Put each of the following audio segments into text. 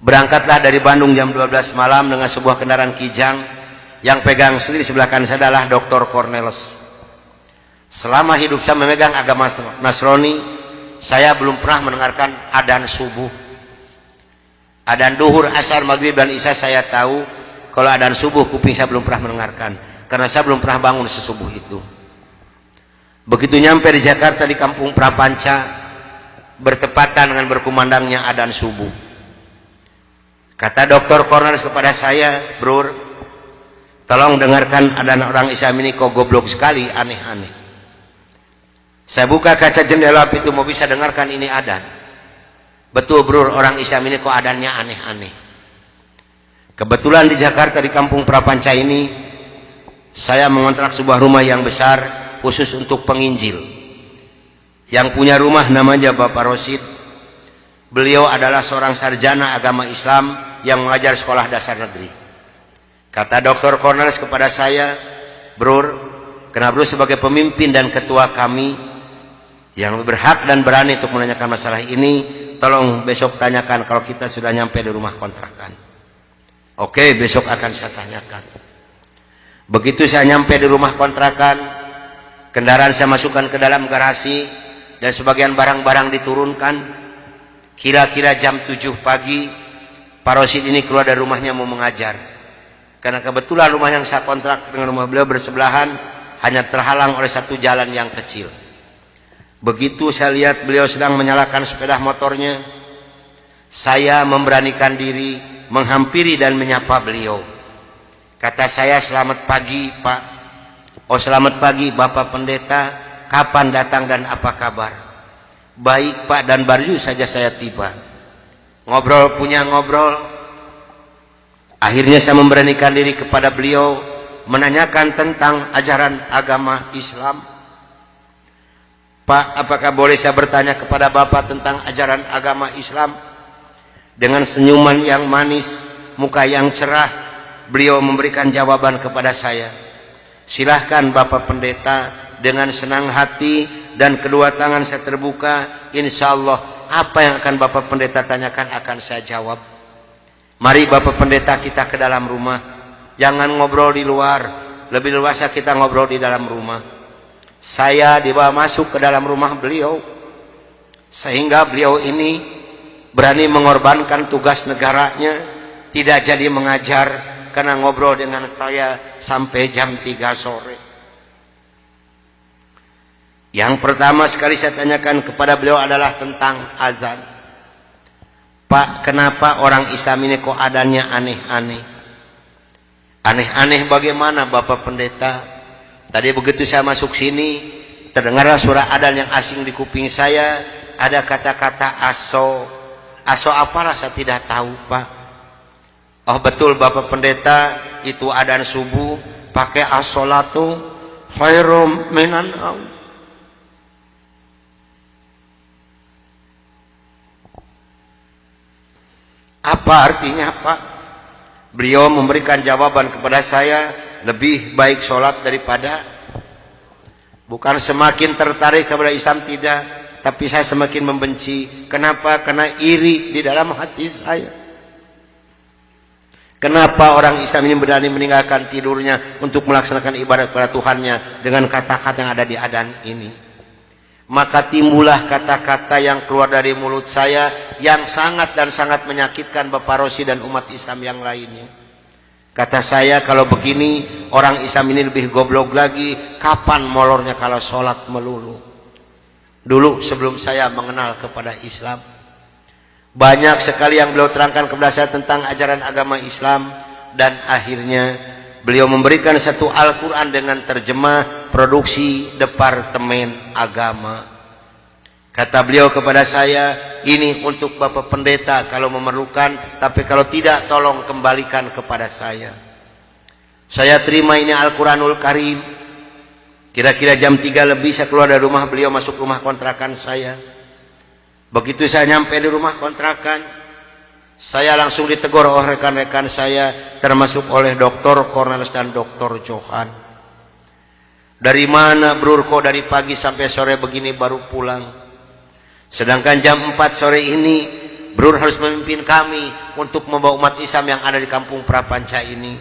Berangkatlah dari Bandung jam 12 malam dengan sebuah kendaraan Kijang. Yang pegang sendiri sebelah kanan saya adalah Dr. Cornelis. Selama hidup saya memegang agama Nasrani, saya belum pernah mendengarkan adzan subuh. Adzan duhur, asar, maghrib, dan isya saya tahu. Kalau adzan subuh, kuping saya belum pernah mendengarkan. Karena saya belum pernah bangun sesubuh itu. Begitu nyampe di Jakarta di Kampung Prapanca, bertepatan dengan berkumandangnya adzan subuh. Kata Dr. Cornelis kepada saya, "Bro, tolong dengarkan adzan orang Islam ini kok goblok sekali, aneh-aneh." Saya buka kaca jendela pintu mau bisa dengarkan ini adzan. Betul bro, orang Islam ini kok adzannya aneh-aneh. Kebetulan di Jakarta di Kampung Prapanca ini, saya mengontrak sebuah rumah yang besar khusus untuk penginjil. Yang punya rumah namanya Bapak Rosid. Beliau adalah seorang sarjana agama Islam yang mengajar sekolah dasar negeri. Kata Dr. Cornelis kepada saya, "Bro, karena bro sebagai pemimpin dan ketua kami yang berhak dan berani untuk menanyakan masalah ini, tolong besok tanyakan kalau kita sudah nyampe di rumah kontrakan." Oke, besok akan saya tanyakan. Begitu saya nyampe di rumah kontrakan, kendaraan saya masukkan ke dalam garasi dan sebagian barang-barang diturunkan. Kira-kira jam 7 pagi, Pak Rosid ini keluar dari rumahnya mau mengajar. Karena kebetulan rumah yang saya kontrak dengan rumah beliau bersebelahan, hanya terhalang oleh satu jalan yang kecil. Begitu saya lihat beliau sedang menyalakan sepeda motornya, saya memberanikan diri menghampiri dan menyapa beliau. Kata saya, "Selamat pagi Pak." "Oh selamat pagi Bapak Pendeta, kapan datang dan apa kabar?" "Baik Pak, dan baru saja saya tiba." Ngobrol punya ngobrol. Akhirnya saya memberanikan diri kepada beliau menanyakan tentang ajaran agama Islam. "Pak, apakah boleh saya bertanya kepada Bapak tentang ajaran agama Islam?" Dengan senyuman yang manis, muka yang cerah, beliau memberikan jawaban kepada saya. "Silahkan Bapak Pendeta." Dengan senang hati dan kedua tangan saya terbuka, insya Allah apa yang akan Bapak Pendeta tanyakan akan saya jawab. Mari Bapak Pendeta kita ke dalam rumah. Jangan ngobrol di luar, lebih luasa kita ngobrol di dalam rumah. Saya dibawa masuk ke dalam rumah beliau, sehingga beliau ini berani mengorbankan tugas negaranya, tidak jadi mengajar karena ngobrol dengan saya sampai jam 3 sore. Yang pertama sekali saya tanyakan kepada beliau adalah tentang azan. "Pak, kenapa orang Islam ini kok adzannya aneh-aneh?" "Aneh-aneh bagaimana Bapak Pendeta?" Tadi begitu saya masuk sini, terdengarlah suara adzan yang asing di kuping saya. Ada kata-kata aso. Aso apalah saya tidak tahu Pak. "Oh betul Bapak Pendeta, itu adzan subuh pakai as-sholatu khairum minan naum." Apa artinya Pak? Beliau memberikan jawaban kepada saya, lebih baik sholat daripada. Bukan semakin tertarik kepada Islam, tidak, tapi saya semakin membenci. Kenapa? Karena iri di dalam hati saya. Kenapa orang Islam ini berani meninggalkan tidurnya untuk melaksanakan ibadat kepada Tuhannya dengan kata-kata yang ada di adzan ini? Maka timbullah kata-kata yang keluar dari mulut saya yang sangat dan sangat menyakitkan Bapak Rosi dan umat Islam yang lainnya. Kata saya, kalau begini orang Islam ini lebih goblok lagi. Kapan molornya kalau sholat melulu? Dulu sebelum saya mengenal kepada Islam, banyak sekali yang beliau terangkan kepada saya tentang ajaran agama Islam. Dan akhirnya beliau memberikan satu Al-Quran dengan terjemah produksi Departemen Agama. Kata beliau kepada saya, "Ini untuk Bapak Pendeta kalau memerlukan, tapi kalau tidak tolong kembalikan kepada saya." Saya terima ini Al-Quranul Karim. Kira-kira jam 3 lebih saya keluar dari rumah beliau masuk rumah kontrakan saya. Begitu saya nyampe di rumah kontrakan, saya langsung ditegur oleh rekan-rekan saya, termasuk oleh Dr. Cornelis dan Dr. Johan. "Dari mana Bro, kok dari pagi sampai sore begini baru pulang? Sedangkan jam 4 sore ini Brur harus memimpin kami untuk membawa umat Islam yang ada di kampung Prapanca ini.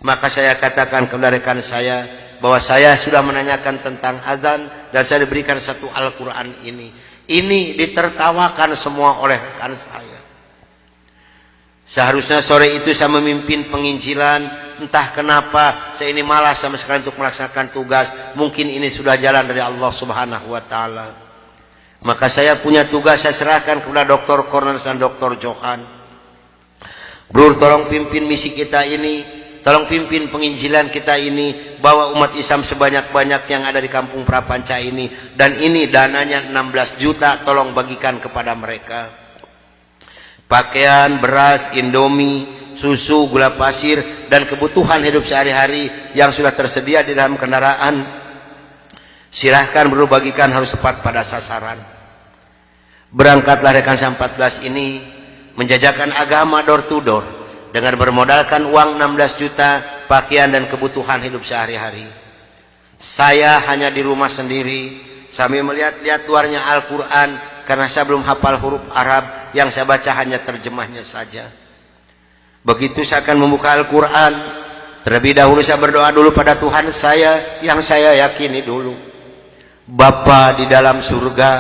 Maka saya katakan kepada rekan saya bahwa saya sudah menanyakan tentang azan dan saya diberikan satu Al-Quran ini. Ini ditertawakan semua oleh rekan saya. Seharusnya sore itu saya memimpin penginjilan, entah kenapa saya ini malas sama sekali untuk melaksanakan tugas. Mungkin ini sudah jalan dari Allah Subhanahu wa taala. Maka saya punya tugas, saya serahkan kepada Dr. Cornelius dan Dr. Johan. Brur, tolong pimpin misi kita ini, tolong pimpin penginjilan kita ini, bawa umat Islam sebanyak-banyak yang ada di kampung Prapanca ini, dan ini dananya 16 juta, tolong bagikan kepada mereka. Pakaian, beras, indomie, susu, gula pasir, dan kebutuhan hidup sehari-hari yang sudah tersedia di dalam kendaraan. Silahkan Bro, bagikan, harus tepat pada sasaran. Berangkatlah rekan 14 ini menjajakan agama door to door dengan bermodalkan uang 16 juta, pakaian dan kebutuhan hidup sehari-hari. Saya hanya di rumah sendiri sambil melihat-lihat luarnya Al-Quran karena saya belum hafal huruf Arab, yang saya baca hanya terjemahnya saja. Begitu saya akan membuka Al-Quran, terlebih dahulu saya berdoa dulu pada Tuhan saya yang saya yakini dulu. Bapa di dalam surga,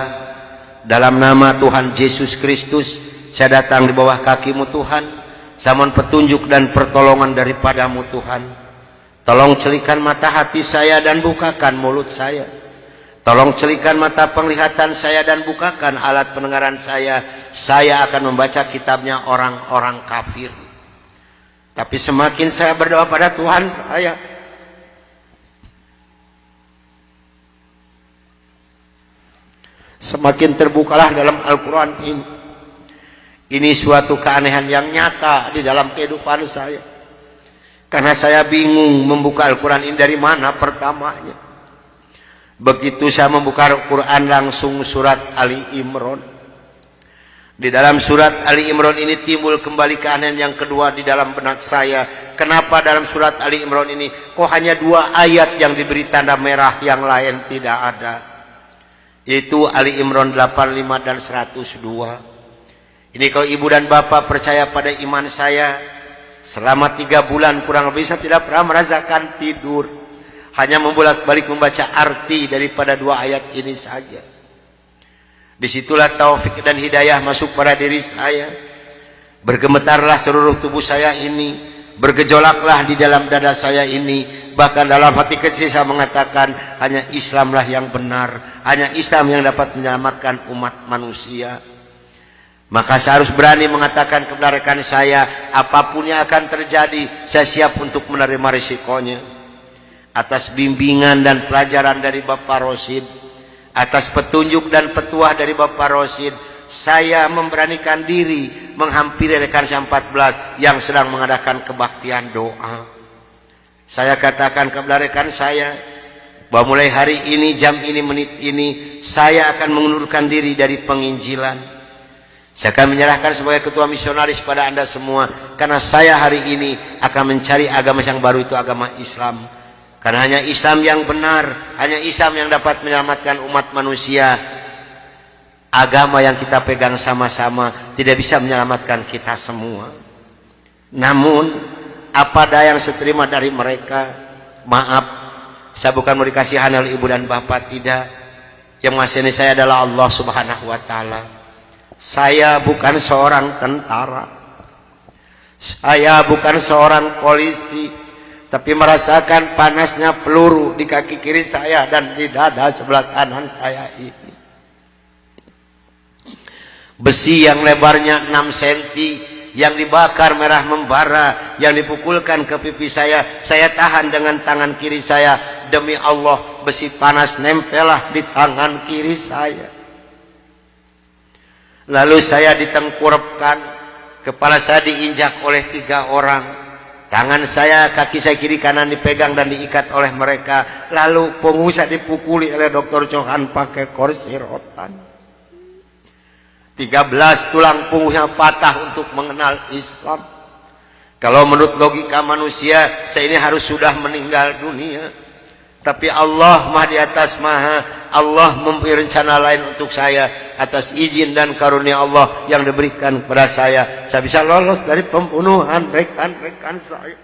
dalam nama Tuhan Yesus Kristus, saya datang di bawah kaki-Mu Tuhan. Saya mohon petunjuk dan pertolongan daripada-Mu Tuhan. Tolong celikan mata hati saya dan bukakan mulut saya. Tolong celikan mata penglihatan saya dan bukakan alat pendengaran saya. Saya akan membaca kitabnya orang-orang kafir. Tapi semakin saya berdoa pada Tuhan saya, semakin terbukalah dalam Al-Quran ini. Ini suatu keanehan yang nyata di dalam kehidupan saya. Karena saya bingung membuka Al-Quran ini dari mana pertamanya. Begitu saya membuka Al-Quran langsung surat Ali Imran. Di dalam surat Ali Imran ini timbul kembali keanehan yang kedua di dalam benak saya. Kenapa dalam surat Ali Imran ini kok hanya 2 ayat yang diberi tanda merah, yang lain tidak ada? Yaitu Ali Imran 85 dan 102. Ini kalau ibu dan bapak percaya pada iman saya, selama 3 bulan kurang lebih saya tidak pernah merasakan tidur. Hanya membolak-balik membaca arti daripada 2 ayat ini saja. Disitulah taufik dan hidayah masuk pada diri saya. Bergemetarlah seluruh tubuh saya ini, bergejolaklah di dalam dada saya ini. Bahkan dalam hati kecil saya mengatakan, hanya Islamlah yang benar, hanya Islam yang dapat menyelamatkan umat manusia. Maka saya harus berani mengatakan kepada rekan saya, apapun yang akan terjadi, saya siap untuk menerima risikonya. Atas bimbingan dan pelajaran dari Bapak Rosid, atas petunjuk dan petuah dari Bapak Rosid, saya memberanikan diri menghampiri rekan 14 yang sedang mengadakan kebaktian doa. Saya katakan kepada rekan saya bahwa mulai hari ini, jam ini, menit ini, saya akan mengundurkan diri dari penginjilan. Saya akan menyerahkan sebagai ketua misionaris pada Anda semua, karena saya hari ini akan mencari agama yang baru, itu agama Islam. Karena hanya Islam yang benar, hanya Islam yang dapat menyelamatkan umat manusia. Agama yang kita pegang sama-sama tidak bisa menyelamatkan kita semua. Namun apa daya yang saya terima dari mereka, maaf, saya bukan mau dikasihan oleh ibu dan bapak, tidak. Yang mengasihani saya adalah Allah Subhanahu wa taala. Saya bukan seorang tentara, saya bukan seorang polisi, tapi merasakan panasnya peluru di kaki kiri saya dan di dada sebelah kanan saya ini. Besi yang lebarnya 6 cm yang dibakar merah membara, yang dipukulkan ke pipi saya tahan dengan tangan kiri saya. Demi Allah, besi panas nempellah di tangan kiri saya. Lalu saya ditengkurapkan, kepala saya diinjak oleh 3 orang. Tangan saya, kaki saya kiri kanan dipegang dan diikat oleh mereka. Lalu punggung saya dipukuli oleh Dr. Johan pakai kursi rotan. 13 tulang punggungnya patah untuk mengenal Islam. Kalau menurut logika manusia, saya ini harus sudah meninggal dunia. Tapi Allah Maha di atas Maha, Allah memberi rencana lain untuk saya. Atas izin dan karunia Allah yang diberikan kepada saya bisa lolos dari pembunuhan rekan-rekan saya.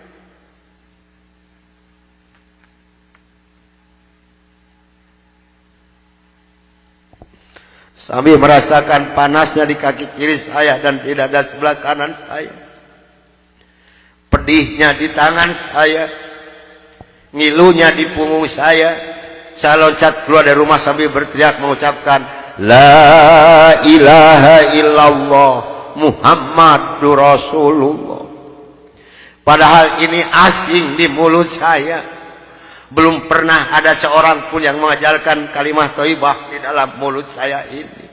Sambil merasakan panasnya di kaki kiri saya dan di dada sebelah kanan saya, pedihnya di tangan saya, ngilunya di punggung saya loncat keluar dari rumah sambil berteriak mengucapkan La ilaha illallah Muhammadur Rasulullah. Padahal ini asing di mulut saya. Belum pernah ada seorang pun yang mengajarkan kalimat thayyibah di dalam mulut saya ini.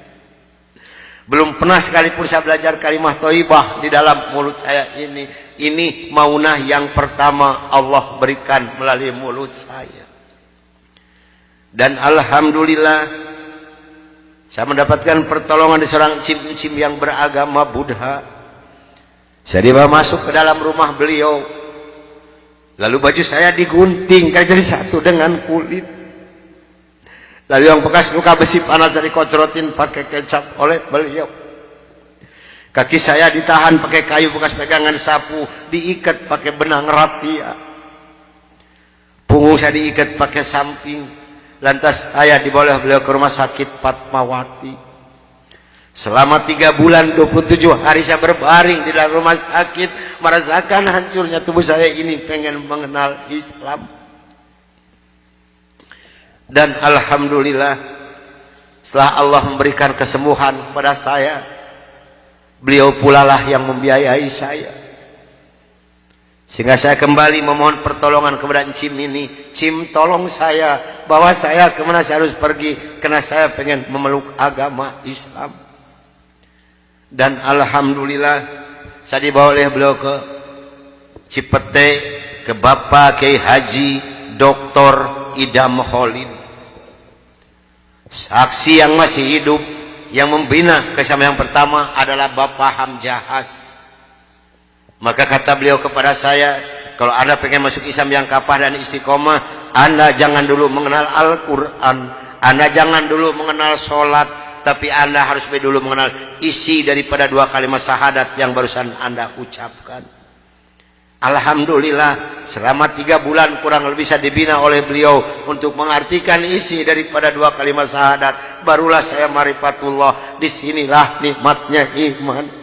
Belum pernah sekalipun saya belajar kalimat thayyibah di dalam mulut saya ini. Ini maunah yang pertama Allah berikan melalui mulut saya. Dan alhamdulillah saya mendapatkan pertolongan dari seorang cim-cim yang beragama Buddha. Saya dibawa masuk ke dalam rumah beliau. Lalu baju saya digunting jadi satu dengan kulit. Lalu yang bekas luka besi panas dari kocrotin pakai kecap oleh beliau. Kaki saya ditahan pakai kayu bekas pegangan sapu, diikat pakai benang rapiah. Punggung saya diikat pakai samping. Lantas saya dibawa beliau ke rumah sakit Fatmawati. Selama 3 bulan 27 hari saya berbaring di dalam rumah sakit, merasakan hancurnya tubuh saya ini, pengen mengenal Islam. Dan alhamdulillah setelah Allah memberikan kesembuhan kepada saya, beliau pula lah yang membiayai saya. Sehingga saya kembali memohon pertolongan kepada Cim ini. Cim, tolong saya, bawa saya kemana saya harus pergi, karena saya pengen memeluk agama Islam. Dan alhamdulillah saya dibawa oleh beliau ke Cipete, ke Bapak Kiai Haji Dr. Idam Khalid, saksi yang masih hidup yang membina Islam. Yang pertama adalah Bapak Hamjahas. Maka kata beliau kepada saya, kalau Anda pengen masuk Islam yang kafah dan istiqomah, Anda jangan dulu mengenal Al-Quran, Anda jangan dulu mengenal sholat, tapi Anda harus dulu mengenal isi daripada 2 kalimat syahadat yang barusan Anda ucapkan. Alhamdulillah selama 3 bulan kurang lebih saya dibina oleh beliau untuk mengartikan isi daripada 2 kalimat syahadat. Barulah saya marifatullah. Disinilah nikmatnya iman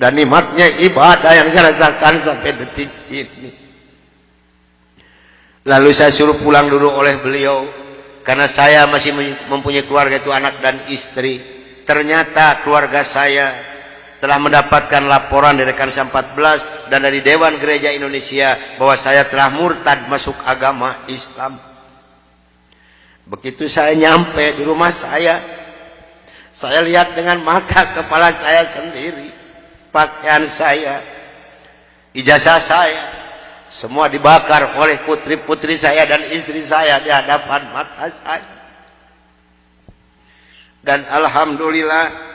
dan nikmatnya ibadah yang saya rasakan sampai detik ini. Lalu saya suruh pulang dulu oleh beliau, karena saya masih mempunyai keluarga, itu anak dan istri. Ternyata keluarga saya telah mendapatkan laporan dari Kansa 14 dan dari Dewan Gereja Indonesia bahwa saya telah murtad masuk agama Islam. Begitu saya nyampe di rumah saya lihat dengan mata kepala saya sendiri, pakaian saya, ijazah saya, semua dibakar oleh putri-putri saya dan istri saya di hadapan mata saya. Dan alhamdulillah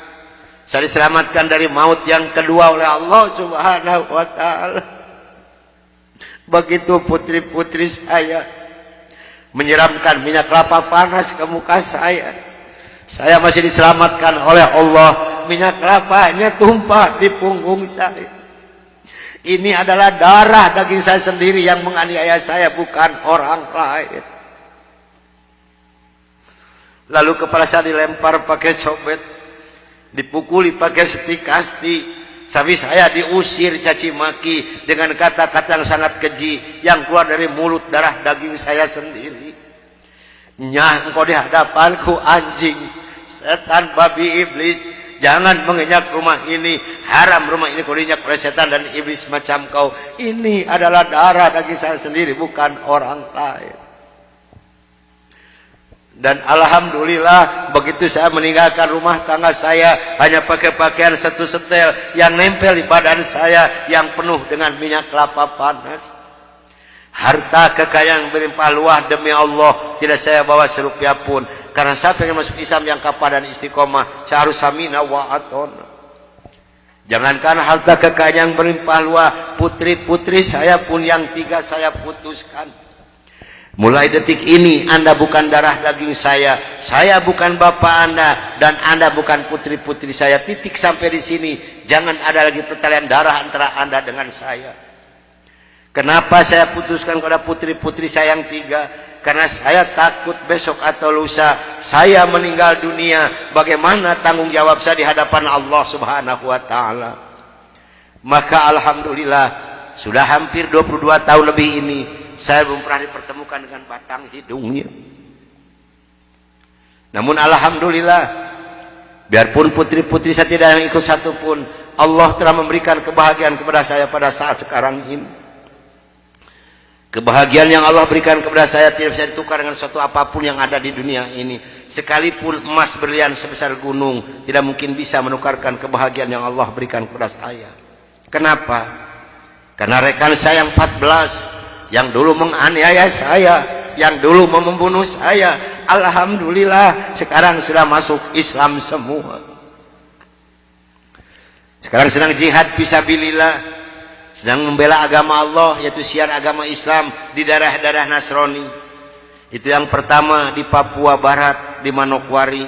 saya diselamatkan dari maut yang kedua oleh Allah Subhanahu wa ta'ala. Begitu putri-putri saya menyiramkan minyak kelapa panas ke muka saya masih diselamatkan oleh Allah. Minyak kelapanya tumpah di punggung saya. Ini adalah darah daging saya sendiri yang menganiaya saya, bukan orang lain. Lalu kepala saya dilempar pakai cobek, dipukuli pakai setik-kasti, sampai saya diusir caci maki dengan kata-kata yang sangat keji yang keluar dari mulut darah daging saya sendiri. Nyah, engkau di hadapanku anjing, setan, babi, iblis, jangan menginjak rumah ini, haram rumah ini kau diinjak oleh setan dan iblis macam kau. Ini adalah darah daging saya sendiri, bukan orang lain. Dan alhamdulillah begitu saya meninggalkan rumah tangga saya, hanya pakai pakaian satu setel yang nempel di badan saya yang penuh dengan minyak kelapa panas. Harta kekayaan berlimpah luah demi Allah tidak saya bawa serupiah pun, karena saya pengen masuk Islam yang kafah dan istiqomah. Saya harus samina wa atona. Jangankan harta kekayaan yang berlimpah luah, putri-putri saya pun yang 3 saya putuskan. Mulai detik ini Anda bukan darah daging saya bukan bapak Anda, dan Anda bukan putri-putri saya. Titik sampai di sini. Jangan ada lagi pertalian darah antara Anda dengan saya. Kenapa saya putuskan kepada putri-putri saya yang 3? Karena saya takut besok atau lusa saya meninggal dunia, bagaimana tanggung jawab saya di hadapan Allah Subhanahu wa taala. Maka alhamdulillah sudah hampir 22 tahun lebih ini saya belum pernah dipertemukan dengan batang hidungnya. Namun alhamdulillah, biarpun putri-putri saya tidak yang ikut satupun, Allah telah memberikan kebahagiaan kepada saya pada saat sekarang ini. Kebahagiaan yang Allah berikan kepada saya tidak bisa ditukar dengan sesuatu apapun yang ada di dunia ini. Sekalipun emas berlian sebesar gunung tidak mungkin bisa menukarkan kebahagiaan yang Allah berikan kepada saya. Kenapa? Karena rekan saya yang 14 yang dulu menganiaya saya, yang dulu membunuh saya, alhamdulillah sekarang sudah masuk Islam semua. Sekarang sedang jihad fisabilillah, sedang membela agama Allah, yaitu syiar agama Islam di daerah-daerah Nasrani. Itu yang pertama di Papua Barat di Manokwari,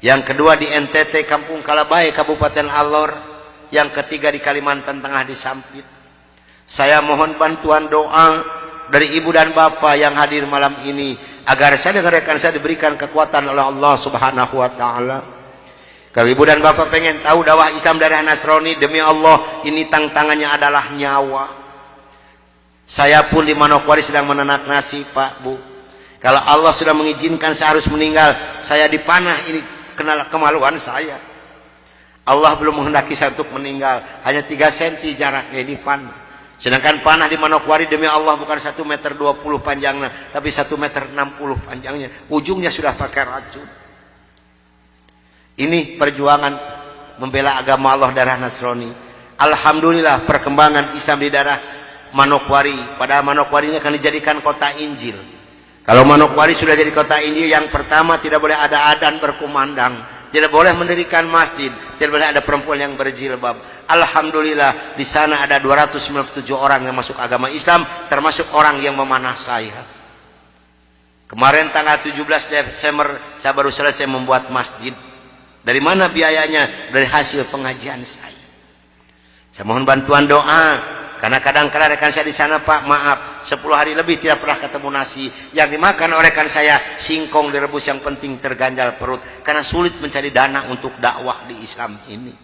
yang kedua di NTT Kampung Kalabai Kabupaten Alor, yang ketiga di Kalimantan Tengah di Sampit. Saya mohon bantuan doa dari ibu dan bapak yang hadir malam ini agar saya dan rekan saya diberikan kekuatan oleh Allah Subhanahu wa taala. Kalau ibu dan bapak pengen tahu dakwah Islam dari Nasrani, demi Allah ini tantangannya adalah nyawa. Saya pun di Manokwari sedang menanak nasi, Pak, Bu. Kalau Allah sudah mengizinkan saya harus meninggal, saya dipanah, ini kenal kemaluan saya. Allah belum menghendaki saya untuk meninggal, hanya 3 cm jaraknya di panah. Sedangkan panah di Manokwari demi Allah bukan 1,20 meter panjangnya, tapi 1,60 meter panjangnya. Ujungnya sudah pakai racun. Ini perjuangan membela agama Allah darah Nasrani. Alhamdulillah perkembangan Islam di daerah Manokwari. Padahal Manokwari ini akan dijadikan kota Injil. Kalau Manokwari sudah jadi kota Injil, yang pertama tidak boleh ada adzan berkumandang, tidak boleh mendirikan masjid, tidak boleh ada perempuan yang berjilbab. Alhamdulillah di sana ada 297 orang yang masuk agama Islam, termasuk orang yang memanah saya. Kemarin tanggal 17 Desember saya baru selesai membuat masjid. Dari mana biayanya? Dari hasil pengajian saya. Saya mohon bantuan doa, karena kadang-kadang rekan saya di sana, Pak, maaf, 10 hari lebih tidak pernah ketemu nasi. Yang dimakan oleh rekan saya singkong direbus, yang penting terganjal perut, karena sulit mencari dana untuk dakwah di Islam ini.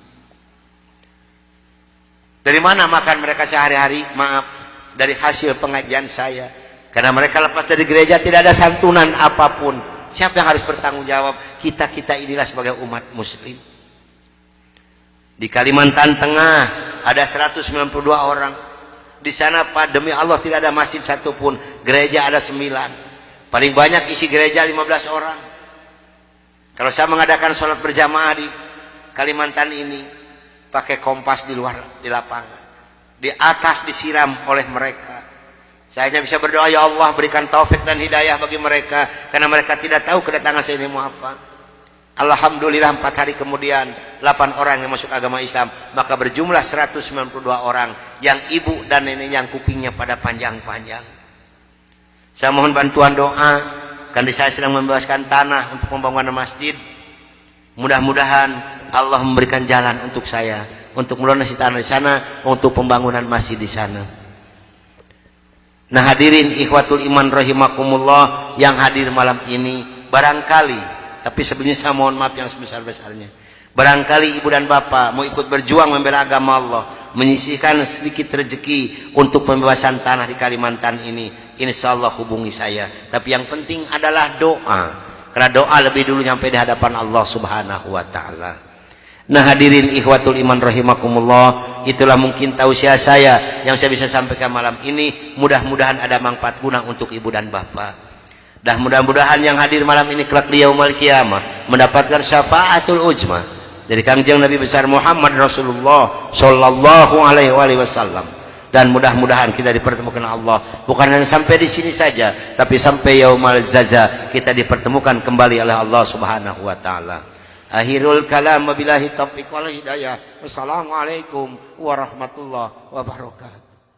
Dari mana makan mereka sehari-hari? Maaf, dari hasil pengajian saya. Karena mereka lepas dari gereja tidak ada santunan apapun. Siapa yang harus bertanggung jawab? Kita inilah sebagai umat muslim. Di Kalimantan Tengah ada 192 orang. Di sana, Pak, demi Allah tidak ada masjid satupun. Gereja ada 9. Paling banyak isi gereja 15 orang. Kalau saya mengadakan sholat berjamaah di Kalimantan ini, pakai kompas di luar, di lapangan, di atas disiram oleh mereka. Saya hanya bisa berdoa, ya Allah berikan taufik dan hidayah bagi mereka, karena mereka tidak tahu kedatangan saya ini mau apa. Alhamdulillah 4 hari kemudian 8 orang yang masuk agama Islam, maka berjumlah 192 orang yang ibu dan nenek yang kupingnya pada panjang-panjang. Saya mohon bantuan doa, karena saya sedang membebaskan tanah untuk pembangunan masjid. Mudah-mudahan Allah memberikan jalan untuk saya untuk melunasi tanah di sana, untuk pembangunan masjid di sana. Nah hadirin ikhwatul iman rahimakumullah yang hadir malam ini, barangkali, tapi sebelumnya saya mohon maaf yang sebesar-besarnya, barangkali ibu dan bapak mau ikut berjuang membela agama Allah, menyisihkan sedikit rezeki untuk pembebasan tanah di Kalimantan ini, insya Allah hubungi saya. Tapi yang penting adalah doa, karena doa lebih dulu nyampe di hadapan Allah Subhanahu wa taala. Nah hadirin ikhwatul iman rahimakumullah, itulah mungkin tausiah saya yang saya bisa sampaikan malam ini. Mudah-mudahan ada manfaat guna untuk ibu dan bapak. Dan mudah-mudahan yang hadir malam ini kelak di yaumul qiyamah mendapatkan syafaatul ujma dari Kangjeng Nabi besar Muhammad Rasulullah sallallahu alaihi wasallam. Dan mudah-mudahan kita dipertemukan Allah bukan hanya sampai di sini saja, tapi sampai yaumul jaza kita dipertemukan kembali oleh Allah Subhanahu wa taala. Akhirul kalam wabillahi taufiq wal hidayah. Wassalamualaikum warahmatullahi wabarakatuh.